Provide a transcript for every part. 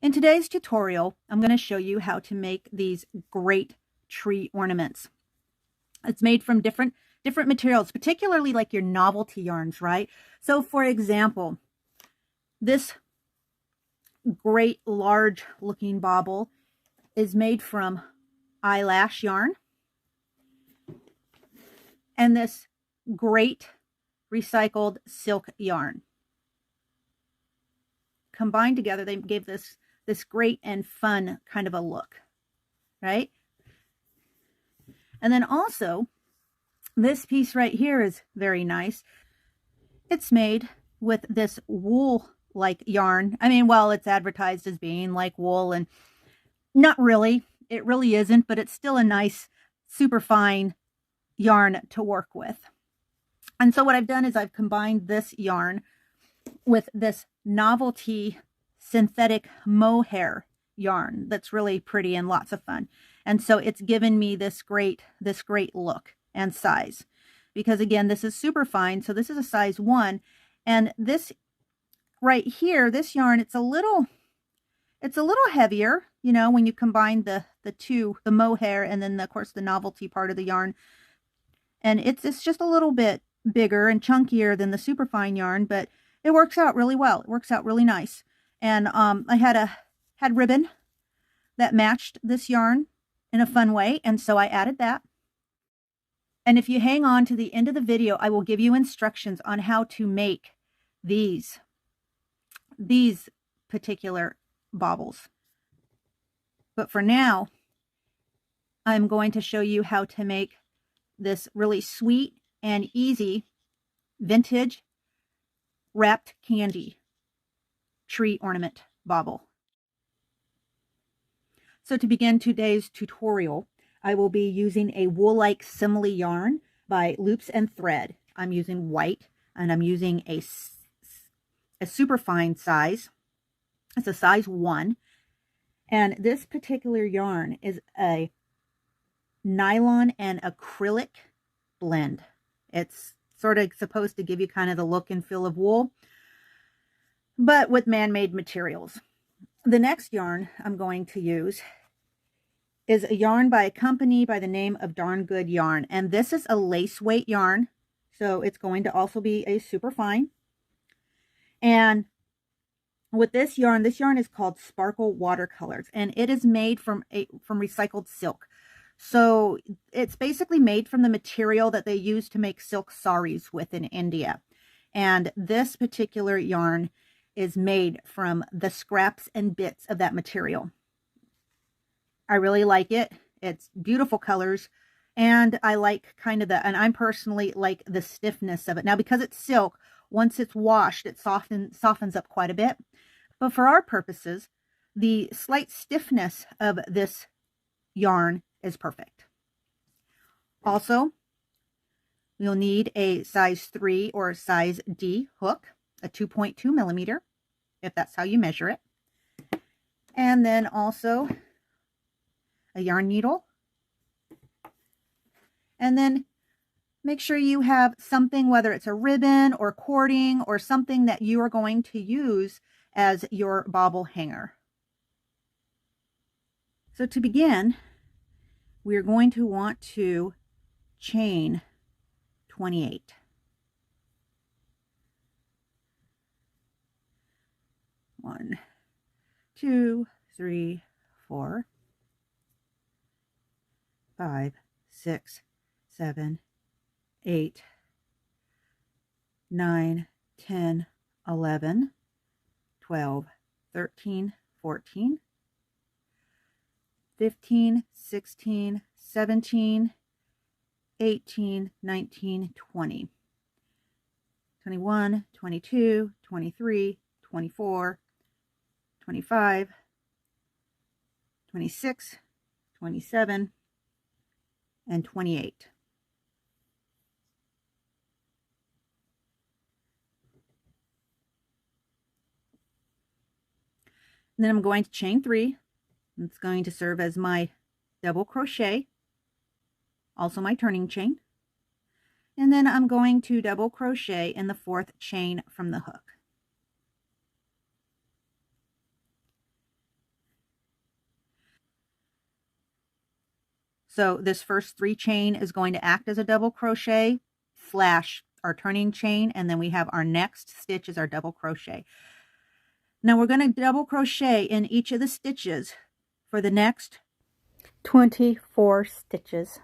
In today's tutorial, I'm going to show you how to make these great tree ornaments. It's made from different materials, particularly like your novelty yarns, right? So for example, this great large looking bauble is made from eyelash yarn, and this great recycled silk yarn. Combined together, they gave this great and fun kind of a look, right? And then also, this piece right here is very nice. It's made with this wool-like yarn. I mean, well, it's advertised as being like wool, and not really. It really isn't, but it's still a nice, super fine yarn to work with. And so what I've done is I've combined this yarn with this Novelty synthetic mohair yarn that's really pretty and lots of fun. And so it's given me this great look and size, because again, this is super fine. So this is a size 1, and this right here, this yarn, it's a little heavier, you know, when you combine the mohair and then of course the Novelty part of the yarn. And it's just a little bit bigger and chunkier than the super fine yarn, but it works out really well. It works out really nice. And I had ribbon that matched this yarn in a fun way, and so I added that. And if you hang on to the end of the video, I will give you instructions on how to make these particular baubles. But for now, I'm going to show you how to make this really sweet and easy vintage wrapped candy tree ornament bauble. So to begin today's tutorial, I will be using a Woolike Simili yarn by Loops and Thread. I'm using white, and I'm using a super fine size. It's a size 1. And this particular yarn is a nylon and acrylic blend. It's sort of supposed to give you kind of the look and feel of wool, but with man-made materials. The next yarn I'm going to use is a yarn by a company by the name of Darn Good Yarn. And this is a lace weight yarn, so it's going to also be a super fine. And with this yarn is called Sparkle-Watercolors, and it is made from recycled silk. So it's basically made from the material that they use to make silk saris with in India. And this particular yarn is made from the scraps and bits of that material. I really like it. It's beautiful colors, and I like and I personally like the stiffness of it. Now, because it's silk, once it's washed, it softens up quite a bit. But for our purposes, the slight stiffness of this yarn is perfect. Also, you'll need a size 3 or size D hook, a 2.2 millimeter, if that's how you measure it. And then also a yarn needle. And then make sure you have something, whether it's a ribbon or cording or something that you are going to use as your bauble hanger. So to begin, we're going to want to chain 28. One, 2, 3, 4, 5, 6, 7, 8, 9, 10, 11, 12, 13, 14, 15, 16, 17, 18, 19, 20, 21, 22, 23, 24, 25, 26, 27, and 28. And then I'm going to chain 3. It's going to serve as my double crochet, also my turning chain. And then I'm going to double crochet in the 4th chain from the hook. So this first 3 chain is going to act as a double crochet slash our turning chain, and then we have our next stitch is our double crochet. Now we're going to double crochet in each of the stitches for the next 24 stitches.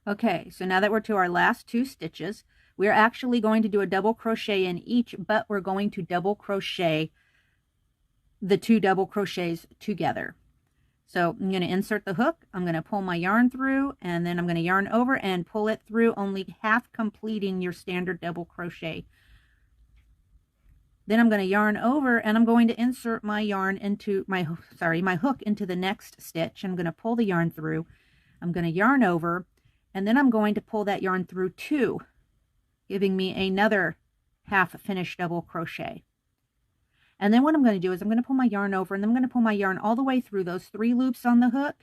Okay, so now that we're to our last 2 stitches, we're actually going to do a double crochet in each, but we're going to double crochet the 2 double crochets together. So I'm going to insert the hook, I'm going to pull my yarn through, and then I'm going to yarn over and pull it through, only half completing your standard double crochet. Then I'm going to yarn over, and I'm going to insert my yarn into my hook into the next stitch. I'm going to pull the yarn through, I'm going to yarn over, and then I'm going to pull that yarn through 2, giving me another half finished double crochet. And then what I'm going to do is I'm going to pull my yarn over, and then I'm going to pull my yarn all the way through those 3 loops on the hook,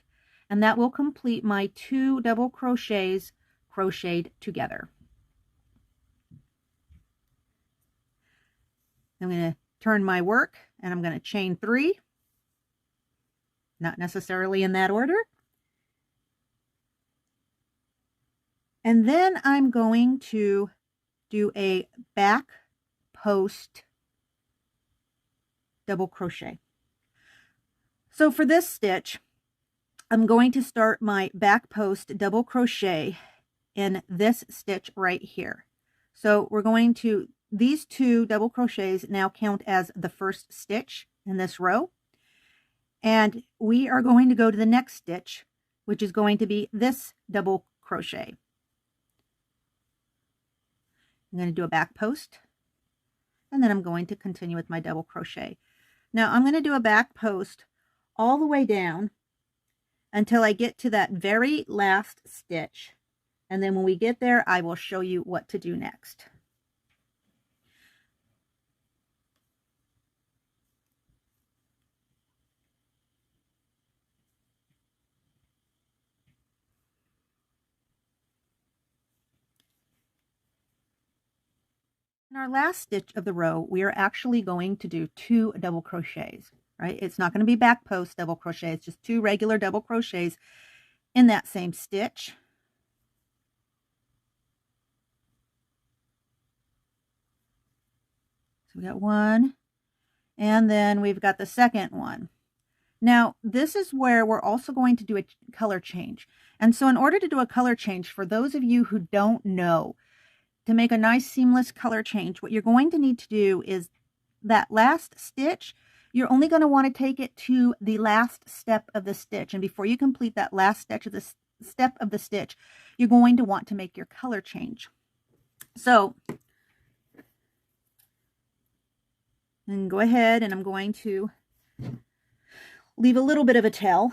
and that will complete my 2 double crochets crocheted together. I'm going to turn my work, and I'm going to chain 3, not necessarily in that order. And then I'm going to do a back post double crochet. So for this stitch, I'm going to start my back post double crochet in this stitch right here. So we're going to, these 2 double crochets now count as the first stitch in this row. And we are going to go to the next stitch, which is going to be this double crochet. I'm going to do a back post, and then I'm going to continue with my double crochet. Now I'm going to do a back post all the way down until I get to that very last stitch. And then when we get there, I will show you what to do next. In our last stitch of the row, we are actually going to do 2 double crochets, right? It's not going to be back post double crochet. It's just 2 regular double crochets in that same stitch. So we got 1, and then we've got the second one. Now, this is where we're also going to do a color change. And so in order to do a color change, for those of you who don't know, to make a nice seamless color change, what you're going to need to do is that last stitch, you're only going to want to take it to the last step of the stitch. And before you complete that last stitch of the step of the stitch, you're going to want to make your color change. So, and go ahead, and I'm going to leave a little bit of a tail.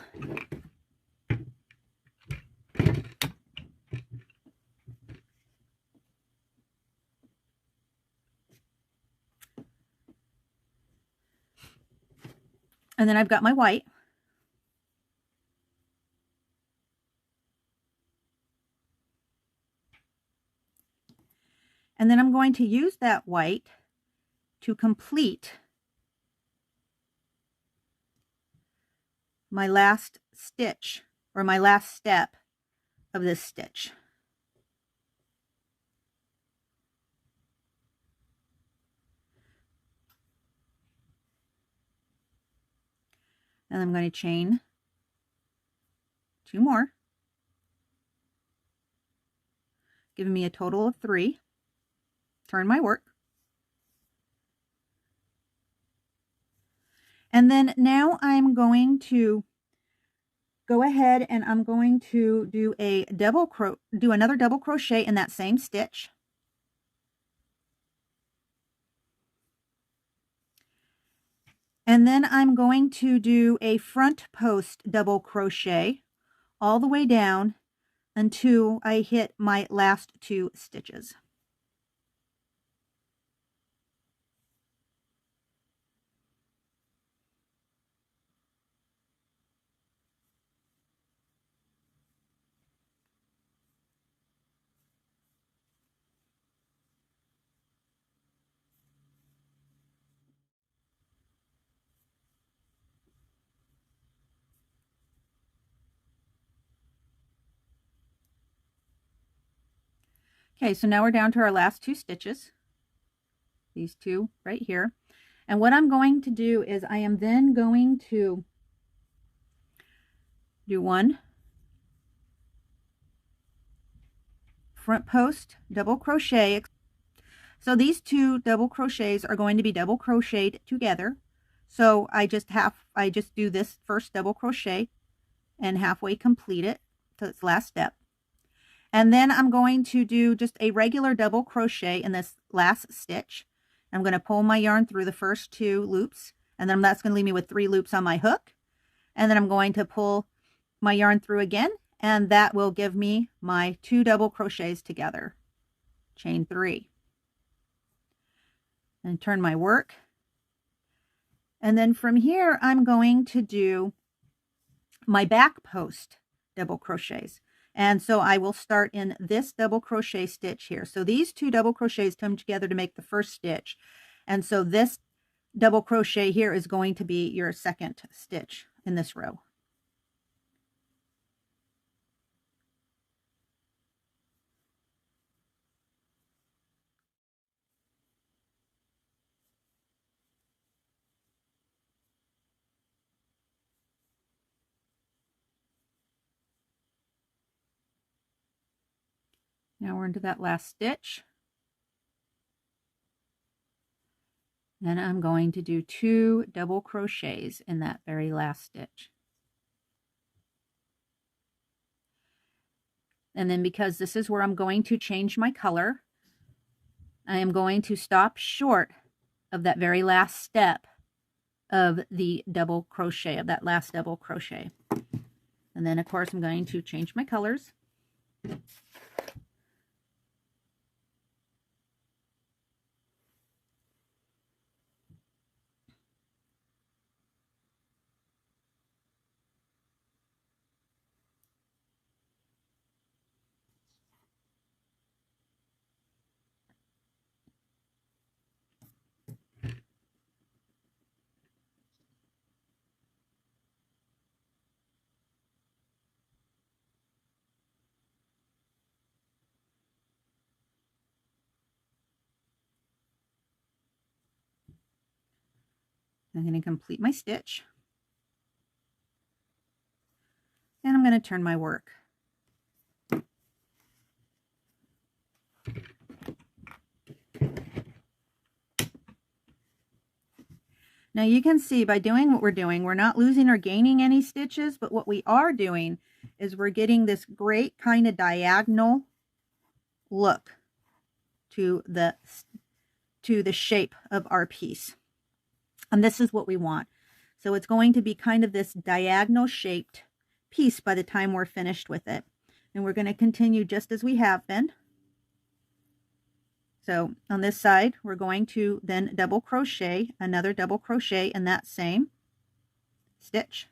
And then I've got my white. And then I'm going to use that white to complete my last stitch, or my last step of this stitch. And I'm going to chain 2 more, giving me a total of 3. Turn my work. And then now I'm going to go ahead and I'm going to do another double crochet in that same stitch. And then I'm going to do a front post double crochet all the way down until I hit my last 2 stitches. Okay, so now we're down to our last 2 stitches, these 2 right here. And what I'm going to do is I am then going to do 1 front post double crochet. So these 2 double crochets are going to be double crocheted together. So I just do this first double crochet and halfway complete it to its last step. And then I'm going to do just a regular double crochet in this last stitch. I'm going to pull my yarn through the first 2 loops, and then that's going to leave me with 3 loops on my hook. And then I'm going to pull my yarn through again, and that will give me my 2 double crochets together. Chain 3. And turn my work. And then from here, I'm going to do my back post double crochets. And so I will start in this double crochet stitch here. So these 2 double crochets come together to make the first stitch. And so this double crochet here is going to be your second stitch in this row. Now we're into that last stitch. Then I'm going to do 2 double crochets in that very last stitch. And then because this is where I'm going to change my color, I am going to stop short of that very last step of the double crochet, of that last double crochet. And then of course I'm going to change my colors. I'm going to complete my stitch. And I'm going to turn my work. Now you can see by doing what we're doing, we're not losing or gaining any stitches, but what we are doing is we're getting this great kind of diagonal look to the shape of our piece. And this is what we want. So it's going to be kind of this diagonal shaped piece by the time we're finished with it. And we're going to continue just as we have been. So on this side, we're going to then double crochet, another double crochet in that same stitch.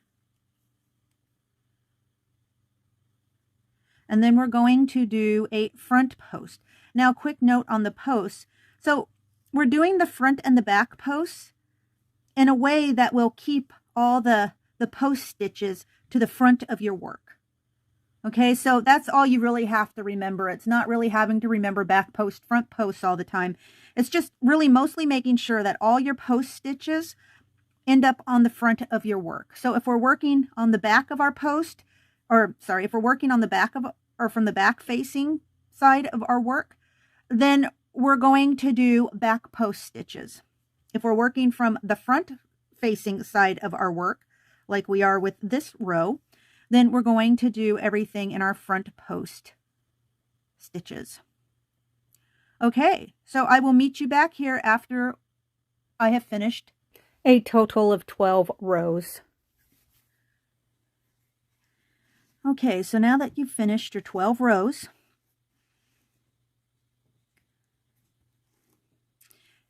And then we're going to do a front post. Now, quick note on the posts. So we're doing the front and the back posts in a way that will keep all the post stitches to the front of your work. Okay, so that's all you really have to remember. It's not really having to remember back post, front post all the time. It's just really mostly making sure that all your post stitches end up on the front of your work. So if we're working on the back of our post, or sorry, if we're working on the back of, or from the back facing side of our work, then we're going to do back post stitches. If we're working from the front facing side of our work, like we are with this row, then we're going to do everything in our front post stitches. Okay, so I will meet you back here after I have finished a total of 12 rows. Okay, so now that you've finished your 12 rows,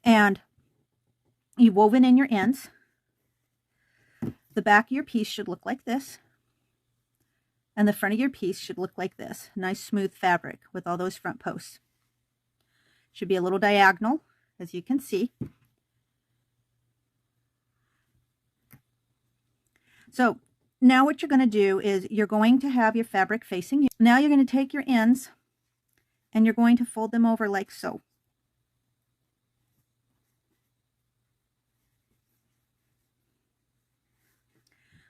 and you've woven in your ends, the back of your piece should look like this. And the front of your piece should look like this. Nice smooth fabric with all those front posts. Should be a little diagonal, as you can see. So now what you're going to do is you're going to have your fabric facing you. Now you're going to take your ends and you're going to fold them over like so.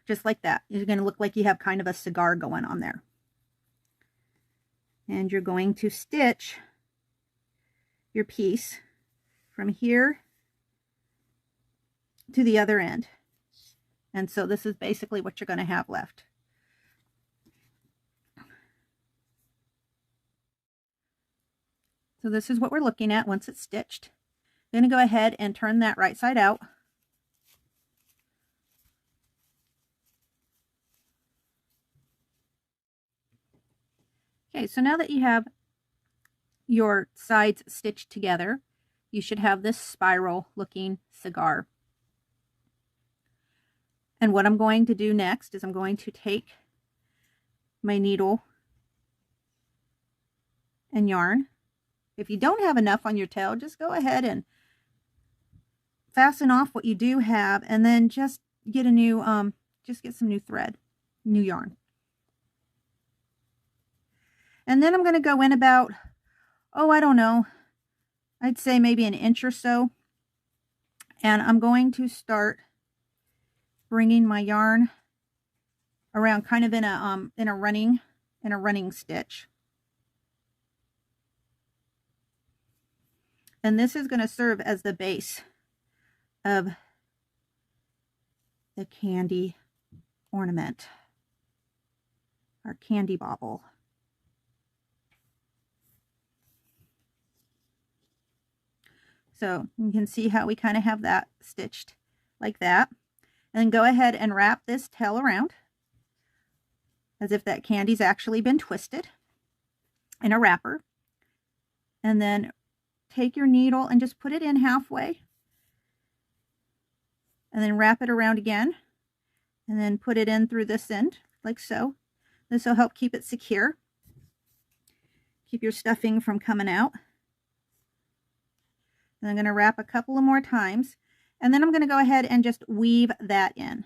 Just like that. You're going to look like you have kind of a cigar going on there. And you're going to stitch your piece from here to the other end. And so this is basically what you're going to have left. So this is what we're looking at once it's stitched. I'm going to go ahead and turn that right side out. Okay, so now that you have your sides stitched together, you should have this spiral looking cigar. And what I'm going to do next is I'm going to take my needle and yarn. If you don't have enough on your tail, just go ahead and fasten off what you do have, and then just get a new, get some new thread, new yarn. And then I'm going to go in about, oh, I don't know, I'd say maybe an inch or so. And I'm going to start bringing my yarn around kind of in a running stitch. And this is going to serve as the base of the candy ornament, our candy bobble. So you can see how we kind of have that stitched like that. And then go ahead and wrap this tail around as if that candy's actually been twisted in a wrapper. And then take your needle and just put it in halfway. And then wrap it around again. And then put it in through this end, like so. This will help keep it secure. Keep your stuffing from coming out. And I'm going to wrap a couple of more times. And then I'm going to go ahead and just weave that in.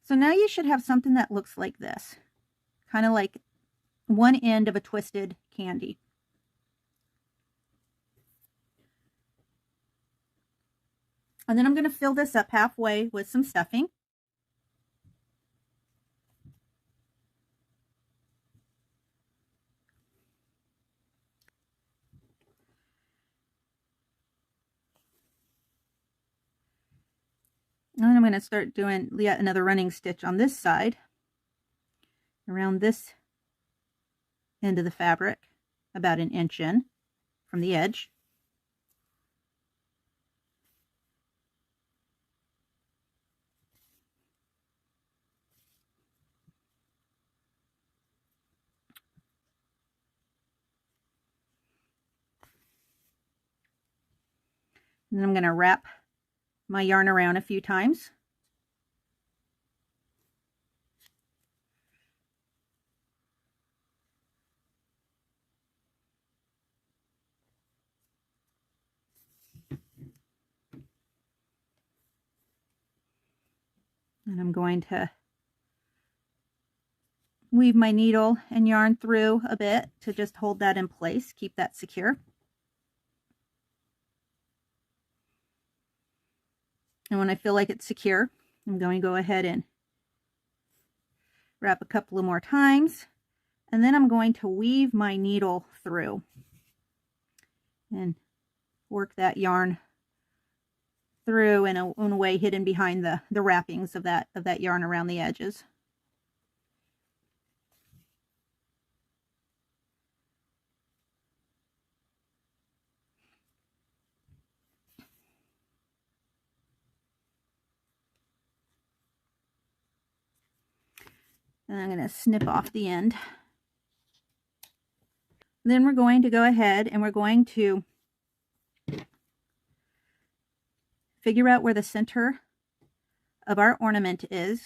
So now you should have something that looks like this, kind of like one end of a twisted candy. And then I'm going to fill this up halfway with some stuffing. And then I'm going to start doing yet another running stitch on this side, around this end of the fabric, about an inch in from the edge. And then I'm going to wrap my yarn around a few times. And I'm going to weave my needle and yarn through a bit to just hold that in place, keep that secure. And when I feel like it's secure, I'm going to go ahead and wrap a couple of more times. And then I'm going to weave my needle through and work that yarn through in a way hidden behind the wrappings of that yarn around the edges. And I'm going to snip off the end. Then we're going to go ahead and we're going to figure out where the center of our ornament is.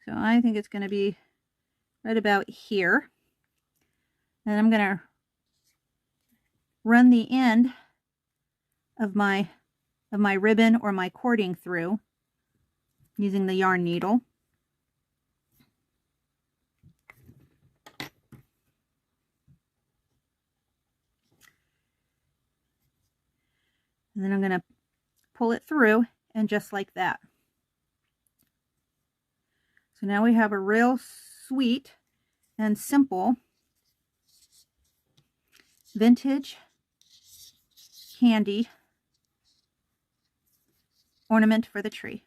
So I think it's going to be right about here. And I'm going to run the end of my ribbon or my cording through using the yarn needle. And then I'm going to pull it through, and just like that. So now we have a real sweet and simple vintage candy ornament for the tree.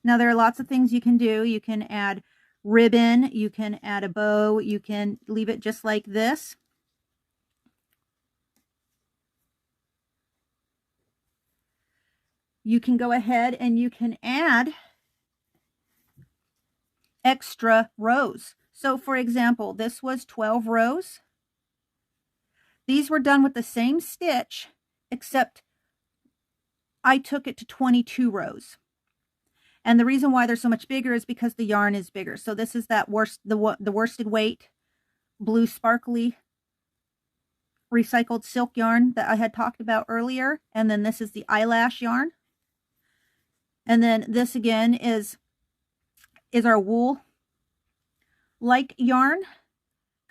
Now there are lots of things you can do. You can add ribbon, you can add a bow, you can leave it just like this. You can go ahead and you can add extra rows. So for example, this was 12 rows. These were done with the same stitch, except I took it to 22 rows. And the reason why they're so much bigger is because the yarn is bigger. So this is that the worsted weight blue sparkly recycled silk yarn that I had talked about earlier. And then this is the eyelash yarn. And then this again is our Woolike yarn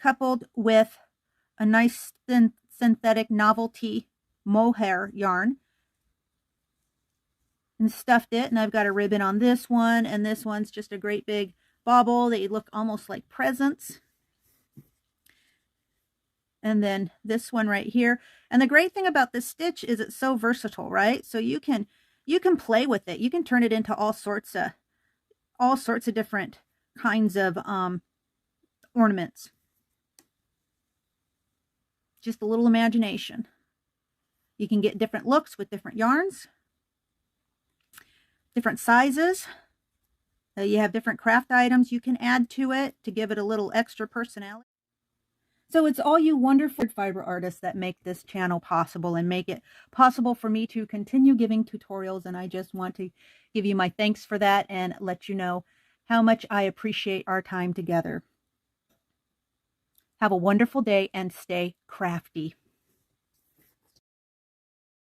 coupled with a nice thin synthetic Novelty mohair yarn, and stuffed it. And I've got a ribbon on this one, and this one's just a great big bauble. They look almost like presents. And then this one right here. And the great thing about this stitch is it's so versatile, right? So you can play with it. You can turn it into all sorts of different kinds of ornaments. Just a little imagination. You can get different looks with different yarns, different sizes. You have different craft items you can add to it to give it a little extra personality. So it's all you wonderful fiber artists that make this channel possible and make it possible for me to continue giving tutorials. And I just want to give you my thanks for that and let you know how much I appreciate our time together. Have a wonderful day and stay crafty.